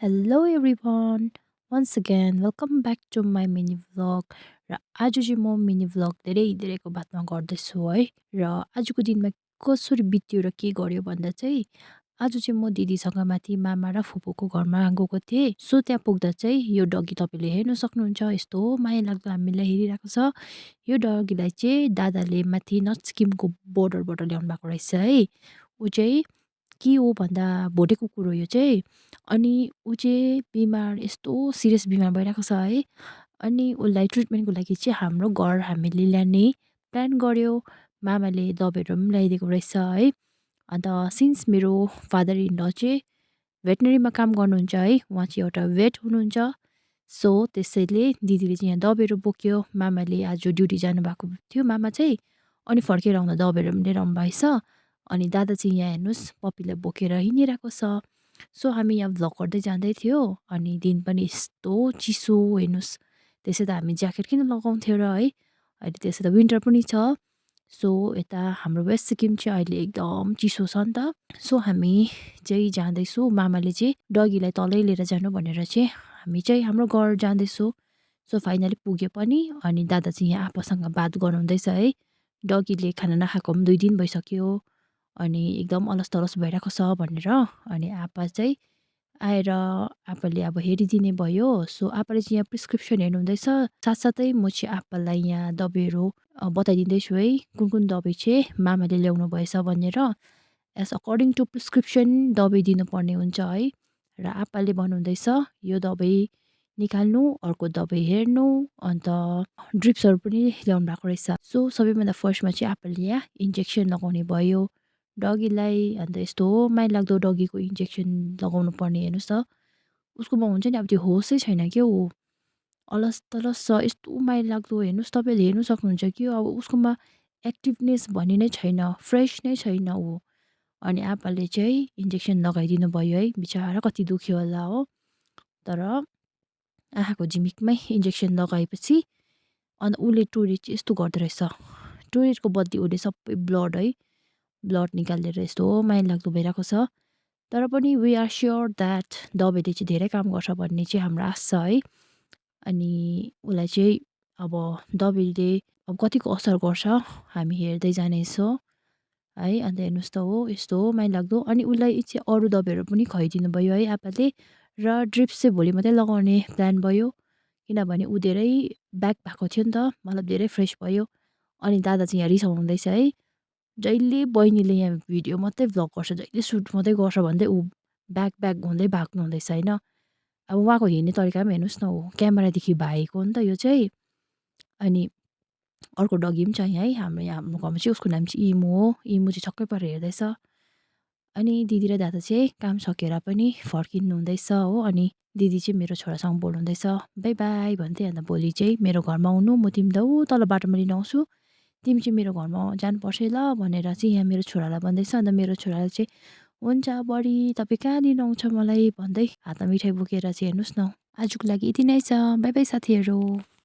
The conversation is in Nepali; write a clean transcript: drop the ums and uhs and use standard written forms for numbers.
Hello everyone. Once again, welcome back to my mini vlog. र आज चाहिँ म मिनी भ्लग धेरै धेरैको बादमा गर्दैछु है। र आजको दिनमा कसरी बित्यो र के गर्यो भन्दा चाहिँ आज चाहिँ म दिदीसँग माथि मामा र फुपूको घरमा गएको थिएँ। सो त्यहाँ पुग्दा चाहिँ यो डगी तपाईँले हेर्न सक्नुहुन्छ। यस्तो माया लाग्दो हामीलाई हेरिरहेको छ। यो डगीलाई चाहिँ दादाले माथि नर्थ सिक्किमको बोर्डरबाट ल्याउनु भएको रहेछ है। ऊ चाहिँ के हो भन्दा भोटे कुकुर हो यो चाहिँ। अनि ऊ चाहिँ बिमार यस्तो सिरियस बिमार भइरहेको छ है। अनि उसलाई ट्रिटमेन्टको लागि चाहिँ हाम्रो घर हामीले ल्याउने प्लान गऱ्यो। मामाले दबाईहरू पनि ल्याइदिएको रहेछ है। अन्त सिन्स मेरो फादर इन ल चाहिँ भेटनेरीमा काम गर्नुहुन्छ है। उहाँ चाहिँ एउटा भेट हुनुहुन्छ। सो त्यसैले दिदीले चाहिँ यहाँ दबाईहरू बोक्यो। मामाले आज ड्युटी जानुभएको थियो मामा चाहिँ। अनि फर्केर आउँदा दबाईहरू पनि लिएर आउनुभएछ। अनि दादा चाहिँ यहाँ हेर्नुहोस् पप्पीलाई बोकेर हिँडिरहेको छ। सो हामी यहाँ भ्लग गर्दै जाँदै थियो। अनि दिन पनि यस्तो चिसो हेर्नुहोस्। त्यसै त हामी ज्याकेट किन लगाउँथ्यो र है। अहिले त्यसै त विन्टर पनि छ। सो यता हाम्रो वेस्ट सिक्किम चाहिँ अहिले एकदम चिसो छ नि त। सो हामी चाहिँ जाँदैछौँ। मामाले चाहिँ डगीलाई तलै लिएर जानु भनेर चाहिँ हामी चाहिँ हाम्रो घर जाँदैछौँ। सो फाइनली पुग्यो पनि। अनि दादा चाहिँ यहाँ आप्पासँग बात गर्नुहुँदैछ है। डगीले खाना नखाएको पनि 2 दिन भइसक्यो। अनि एकदम अलस तलस भइरहेको छ भनेर। अनि आप्पा चाहिँ आएर आप्पाले अब हेरिदिने भयो। सो आप्पाले चाहिँ यहाँ प्रिस्क्रिप्सन हेर्नुहुँदैछ। साथसाथै म चाहिँ आप्पालाई यहाँ दबाईहरू बताइदिँदैछु है। कुन कुन दबाई चाहिँ मामाले ल्याउनु भएछ भनेर। एज अकर्डिङ टु प्रिस्क्रिप्सन दबाई दिनुपर्ने हुन्छ है। र आप्पाले भन्नुहुँदैछ यो दबाई निकाल्नु, अर्को दबाई हेर्नु, अन्त ड्रिप्सहरू पनि ल्याउनु भएको रहेछ। सो सबैभन्दा फर्स्टमा चाहिँ आप्पाले यहाँ इन्जेक्सन लगाउने भयो डगीलाई। अन्त यस्तो माया लाग्दो डगीको इन्जेक्सन लगाउनु पर्ने हेर्नुहोस् त। उसकोमा हुन्छ नि अब त्यो होसै छैन क्या ऊ। अलस तलस छ यस्तो माया लाग्दो हेर्नुहोस् तपाईँले हेर्नु सक्नुहुन्छ कि अब उसकोमा एक्टिभनेस भन्ने नै छैन, फ्रेस नै छैन ऊ। अनि आप्पाले चाहिँ इन्जेक्सन लगाइदिनु भयो है। बिचरा कति दुख्यो होला हो। तर आँखाको झिमिकमै इन्जेक्सन लगाएपछि अन्त उसले टोइलेट चाहिँ यस्तो गर्दो रहेछ। टोइलेटको बदली उसले सबै ब्लड है ब्लड निकालेर यस्तो माया लाग्दो भइरहेको छ। तर पनि वी आर स्योर द्याट दबाईले चाहिँ धेरै काम गर्छ भन्ने चाहिँ हाम्रो आश छ है। अनि उसलाई चाहिँ अब दबाईले अब कतिको असर गर्छ हामी हेर्दै जानेछौँ है। अन्त हेर्नुहोस् त हो यस्तो माया लाग्दो। अनि उसलाई चाहिँ अरू दबाईहरू पनि खुवाइदिनु भयो है आप्पाले। र ड्रिप्स चाहिँ भोलि मात्रै लगाउने प्लान भयो। किनभने ऊ धेरै ब्याक भएको थियो नि त, मतलब धेरै फ्रेस भयो। अनि दादा चाहिँ यहाँ रिसाउनु हुँदैछ है। जहिले बहिनीले यहाँ भिडियो मात्रै भ्लग गर्छ, जहिले सुट मात्रै गर्छ भन्दै ऊ ब्याक ब्याक हुँदै भाग्नु हुँदैछ होइन। अब उहाँको हिँड्ने तरिका पनि हेर्नुहोस् न, ऊ क्यामेरादेखि भागेको हो नि त यो चाहिँ। अनि अर्को डगी पनि छ यहाँ है। हाम्रो घरमा चाहिँ उसको नाम चाहिँ इमु हो। इमु चाहिँ छक्कै परेर हेर्दैछ। अनि दिदी र दादा चाहिँ काम सकेर पनि फर्किनु हुँदैछ हो। अनि दिदी चाहिँ मेरो छोरासँग बोल्नुहुँदैछ बाई बाई भन्दै। अन्त भोलि चाहिँ मेरो घरमा आउनु, म तिमीलाई ऊ तल बाटोमा लिन आउँछु, तिमी चाहिँ मेरो घरमा जानुपर्छ है ल भनेर चाहिँ यहाँ मेरो छोरालाई भन्दैछ। अन्त मेरो छोराले चाहिँ हुन्छ बडी तपाईँ कहाँ लिन आउँछ मलाई भन्दै हातमा मिठाई बोकेर चाहिँ हेर्नुहोस् न। आजको लागि यति नै छ। बाई बाई साथीहरू।